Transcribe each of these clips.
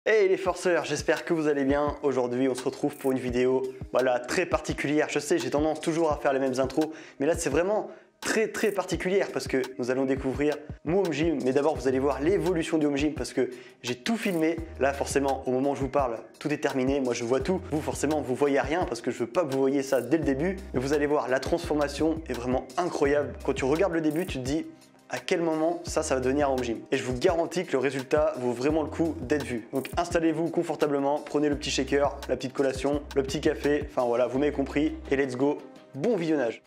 Hey les forceurs, j'espère que vous allez bien. Aujourd'hui on se retrouve pour une vidéo très particulière. Je sais, j'ai tendance toujours à faire les mêmes intros, mais là c'est vraiment très particulière parce que nous allons découvrir mon home gym. Mais d'abord vous allez voir l'évolution du home gym parce que j'ai tout filmé. Là forcément au moment où je vous parle, tout est terminé. Moi je vois tout. Vous forcément vous voyez rien parce que je veux pas que vous voyez ça dès le début. Mais vous allez voir, la transformation est vraiment incroyable. Quand tu regardes le début, tu te dis à quel moment ça va devenir un home gym. Et je vous garantis que le résultat vaut vraiment le coup d'être vu. Donc installez-vous confortablement, prenez le petit shaker, la petite collation, le petit café, enfin voilà, vous m'avez compris, et let's go, bon visionnage.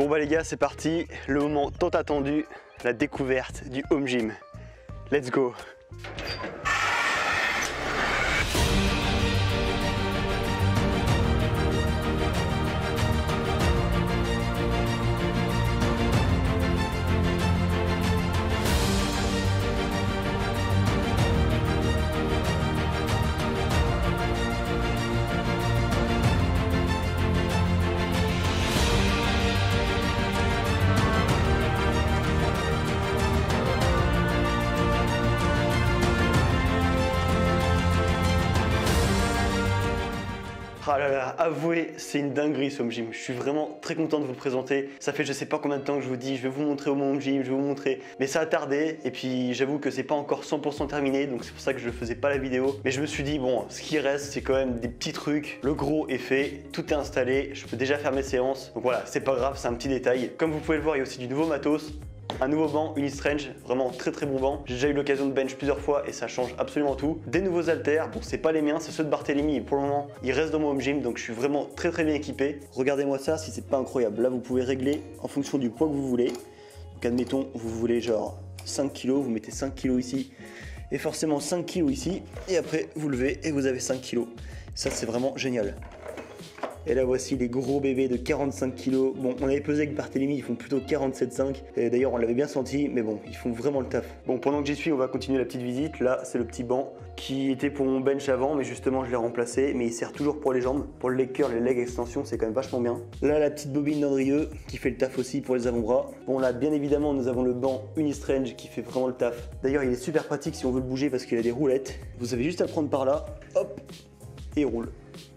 Bon bah les gars, c'est parti, le moment tant attendu, la découverte du home gym. Let's go. Ah là là, avouez, c'est une dinguerie ce home gym. Je suis vraiment très content de vous le présenter. Ça fait je sais pas combien de temps que je vous dis, je vais vous montrer au home gym, je vais vous montrer. Mais ça a tardé et puis j'avoue que c'est pas encore 100% terminé, donc c'est pour ça que je faisais pas la vidéo. Mais je me suis dit, bon, ce qui reste, c'est quand même des petits trucs. Le gros est fait, tout est installé, je peux déjà faire mes séances. Donc voilà, c'est pas grave, c'est un petit détail. Comme vous pouvez le voir, il y a aussi du nouveau matos. Un nouveau banc Unistrange, vraiment très bon banc. J'ai déjà eu l'occasion de bench plusieurs fois et ça change absolument tout. Des nouveaux haltères, bon c'est pas les miens, c'est ceux de Barthélemy et pour le moment ils restent dans mon home gym donc je suis vraiment très bien équipé. Regardez-moi ça si c'est pas incroyable. Là vous pouvez régler en fonction du poids que vous voulez. Donc admettons vous voulez genre 5 kg, vous mettez 5 kg ici et forcément 5 kg ici et après vous levez et vous avez 5 kg. Ça c'est vraiment génial. Et là voici les gros bébés de 45 kg. Bon, on avait pesé avec Barthélemy, ils font plutôt 47,5. Et d'ailleurs, on l'avait bien senti, mais bon, ils font vraiment le taf. Bon, pendant que j'y suis, on va continuer la petite visite. Là, c'est le petit banc qui était pour mon bench avant, mais justement, je l'ai remplacé. Mais il sert toujours pour les jambes. Pour le leg curl, les leg extensions, c'est quand même vachement bien. Là, la petite bobine d'Andrieux qui fait le taf aussi pour les avant-bras. Bon, là, bien évidemment, nous avons le banc Unistrange qui fait vraiment le taf. D'ailleurs, il est super pratique si on veut le bouger parce qu'il a des roulettes. Vous avez juste à le prendre par là, hop, et il roule.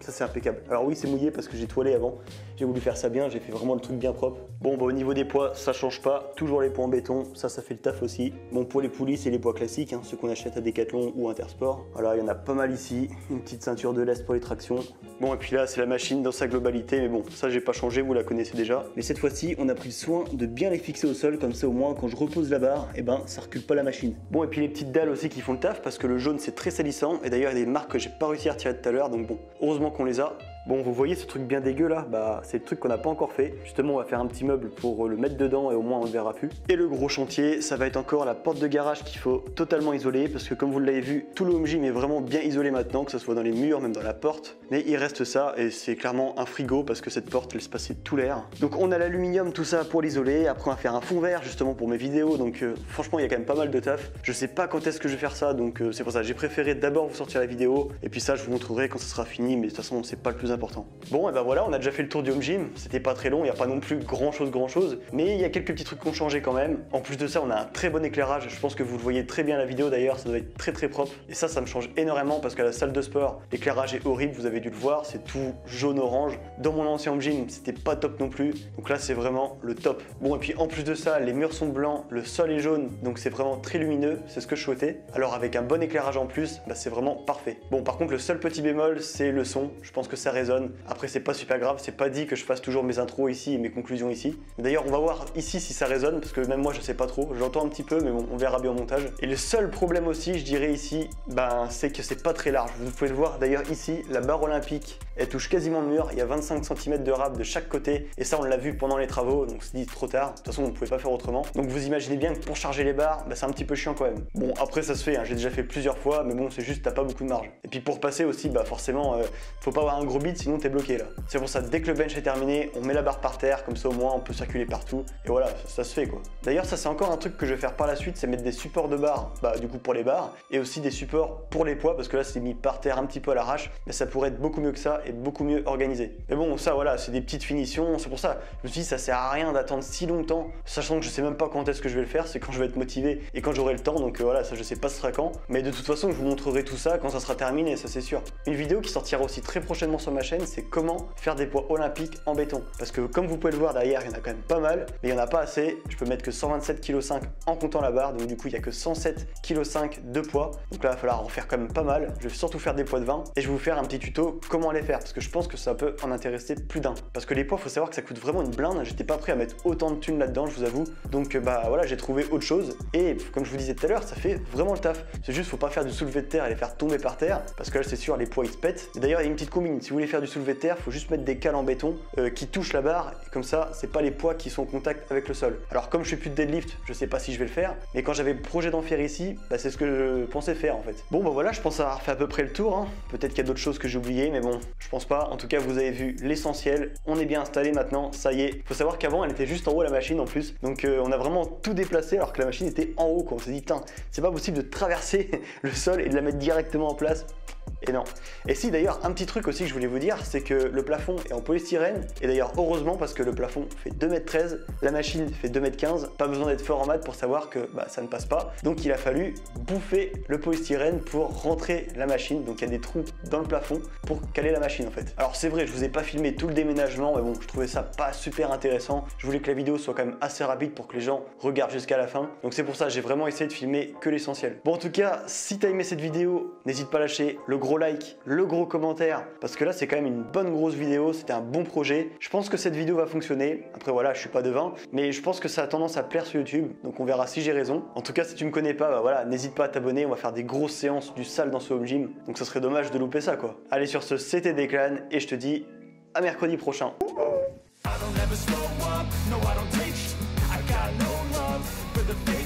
Ça c'est impeccable. Alors oui c'est mouillé parce que j'ai toilé avant. J'ai voulu faire ça bien, j'ai fait vraiment le truc bien propre. Bon bah au niveau des poids ça change pas. Toujours les poids en béton, ça fait le taf aussi. Bon pour les poulies c'est les poids classiques, hein, ceux qu'on achète à Decathlon ou Intersport. Voilà il y en a pas mal ici. Une petite ceinture de lest pour les tractions. Bon et puis là c'est la machine dans sa globalité. Mais bon ça j'ai pas changé, vous la connaissez déjà. Mais cette fois-ci on a pris le soin de bien les fixer au sol. Comme ça au moins quand je repose la barre, et ben ça recule pas la machine. Bon et puis les petites dalles aussi qui font le taf parce que le jaune c'est très salissant. Et d'ailleurs il y a des marques que j'ai pas réussi à retirer tout à l'heure. Donc bon heureusement qu'on les a. Bon, vous voyez ce truc bien dégueu là, bah c'est le truc qu'on n'a pas encore fait. Justement, on va faire un petit meuble pour le mettre dedans et au moins on le verra plus. Et le gros chantier, ça va être encore la porte de garage qu'il faut totalement isoler parce que comme vous l'avez vu, tout le home gym est vraiment bien isolé maintenant, que ce soit dans les murs, même dans la porte. Mais il reste ça et c'est clairement un frigo parce que cette porte laisse passer tout l'air. Donc on a l'aluminium, tout ça pour l'isoler. Après on va faire un fond vert justement pour mes vidéos. Donc franchement, il y a quand même pas mal de taf. Je sais pas quand est-ce que je vais faire ça, donc c'est pour ça que j'ai préféré d'abord vous sortir la vidéo et puis ça je vous montrerai quand ça sera fini. Mais de toute façon, c'est pas le plus important. Bon et ben voilà, on a déjà fait le tour du home gym, c'était pas très long, il n'y a pas non plus grand chose, mais il y a quelques petits trucs qui ont changé quand même. En plus de ça, on a un très bon éclairage, je pense que vous le voyez très bien à la vidéo d'ailleurs, ça doit être très propre. Et ça me change énormément parce qu'à la salle de sport, l'éclairage est horrible, vous avez dû le voir, c'est tout jaune-orange. Dans mon ancien home gym, c'était pas top non plus, donc là c'est vraiment le top. Bon et puis en plus de ça, les murs sont blancs, le sol est jaune, donc c'est vraiment très lumineux, c'est ce que je souhaitais. Alors avec un bon éclairage en plus, bah, c'est vraiment parfait. Bon par contre le seul petit bémol, c'est le son, je pense que ça résonne. Après c'est pas super grave, c'est pas dit que je fasse toujours mes intros ici et mes conclusions ici. D'ailleurs on va voir ici si ça résonne parce que même moi je sais pas trop, j'entends un petit peu mais bon on verra bien au montage. Et le seul problème aussi je dirais ici, ben c'est que c'est pas très large. Vous pouvez le voir d'ailleurs ici, la barre olympique elle touche quasiment le mur, il y a 25 cm de râpe de chaque côté et ça on l'a vu pendant les travaux donc on se dit trop tard, de toute façon on ne pouvait pas faire autrement. Donc vous imaginez bien que pour charger les barres, ben, c'est un petit peu chiant quand même. Bon après ça se fait, hein, j'ai déjà fait plusieurs fois mais bon c'est juste t'as pas beaucoup de marge. Et puis pour passer aussi, bah forcément faut pas avoir un gros bide sinon t'es bloqué là. C'est pour ça dès que le bench est terminé, on met la barre par terre, comme ça au moins on peut circuler partout. Et voilà, ça se fait quoi. D'ailleurs ça c'est encore un truc que je vais faire par la suite, c'est mettre des supports de barre, bah du coup pour les barres, et aussi des supports pour les poids, parce que là c'est mis par terre un petit peu à l'arrache, mais ça pourrait être beaucoup mieux que ça et beaucoup mieux organisé. Mais bon ça voilà, c'est des petites finitions, c'est pour ça, je me suis dit ça sert à rien d'attendre si longtemps, sachant que je sais même pas quand est-ce que je vais le faire, c'est quand je vais être motivé et quand j'aurai le temps, donc voilà, ça je sais pas ce sera quand, mais de toute façon je vous montrerai tout ça quand ça sera terminé, ça c'est sûr. Une vidéo qui sortira aussi très prochainement sur ma chaîne, c'est comment faire des poids olympiques en béton. Parce que comme vous pouvez le voir derrière, il y en a quand même pas mal, mais il n'y en a pas assez. Je peux mettre que 127,5 kg en comptant la barre, donc du coup il n'y a que 107,5 kg de poids. Donc là il va falloir en faire quand même pas mal. Je vais surtout faire des poids de 20 et je vais vous faire un petit tuto comment les faire. commentaires parce que je pense que ça peut en intéresser plus d'un. Parce que les poids, faut savoir que ça coûte vraiment une blinde. J'étais pas prêt à mettre autant de thunes là-dedans, je vous avoue. Donc bah voilà, j'ai trouvé autre chose. Et comme je vous disais tout à l'heure, ça fait vraiment le taf. C'est juste, faut pas faire du soulevé de terre et les faire tomber par terre parce que là, c'est sûr, les poids ils se pètent. Et d'ailleurs, il y a une petite combine. Si vous voulez faire du soulevé de terre, faut juste mettre des cales en béton qui touchent la barre. Et comme ça, c'est pas les poids qui sont en contact avec le sol. Alors comme je fais plus de deadlift, je sais pas si je vais le faire. Mais quand j'avais le projet d'en faire ici, bah, c'est ce que je pensais faire en fait. Bon bah voilà, je pense avoir fait à peu près le tour. Hein. Peut-être qu'il y a d'autres choses que j'ai oubliées, mais bon, je pense pas. En tout cas, vous avez vu l'essentiel. On est bien installé maintenant, ça y est. Faut savoir qu'avant, elle était juste en haut la machine en plus. Donc on a vraiment tout déplacé alors que la machine était en haut. Quoi. On s'est dit, putain, c'est pas possible de traverser le sol et de la mettre directement en place. Et non. Et si d'ailleurs, un petit truc aussi que je voulais vous dire, c'est que le plafond est en polystyrène. Et d'ailleurs, heureusement, parce que le plafond fait 2,13 m, la machine fait 2,15 m. Pas besoin d'être fort en maths pour savoir que bah, ça ne passe pas. Donc il a fallu bouffer le polystyrène pour rentrer la machine. Donc il y a des trous dans le plafond pour caler la machine en fait. Alors c'est vrai, je vous ai pas filmé tout le déménagement, mais bon, je trouvais ça pas super intéressant. Je voulais que la vidéo soit quand même assez rapide pour que les gens regardent jusqu'à la fin. Donc c'est pour ça que j'ai vraiment essayé de filmer que l'essentiel. Bon, en tout cas, si t'as aimé cette vidéo, n'hésite pas à lâcher le gros like, le gros commentaire, parce que là c'est quand même une bonne grosse vidéo, c'était un bon projet. Je pense que cette vidéo va fonctionner. Après voilà, je suis pas devin, mais je pense que ça a tendance à plaire sur YouTube, donc on verra si j'ai raison. En tout cas, si tu me connais pas, bah voilà, n'hésite pas à t'abonner, on va faire des grosses séances du sale dans ce home gym, donc ça serait dommage de louper ça quoi. Allez, sur ce, c'était Declan et je te dis à mercredi prochain. I don't ever slow up, no I don't take I got no love for the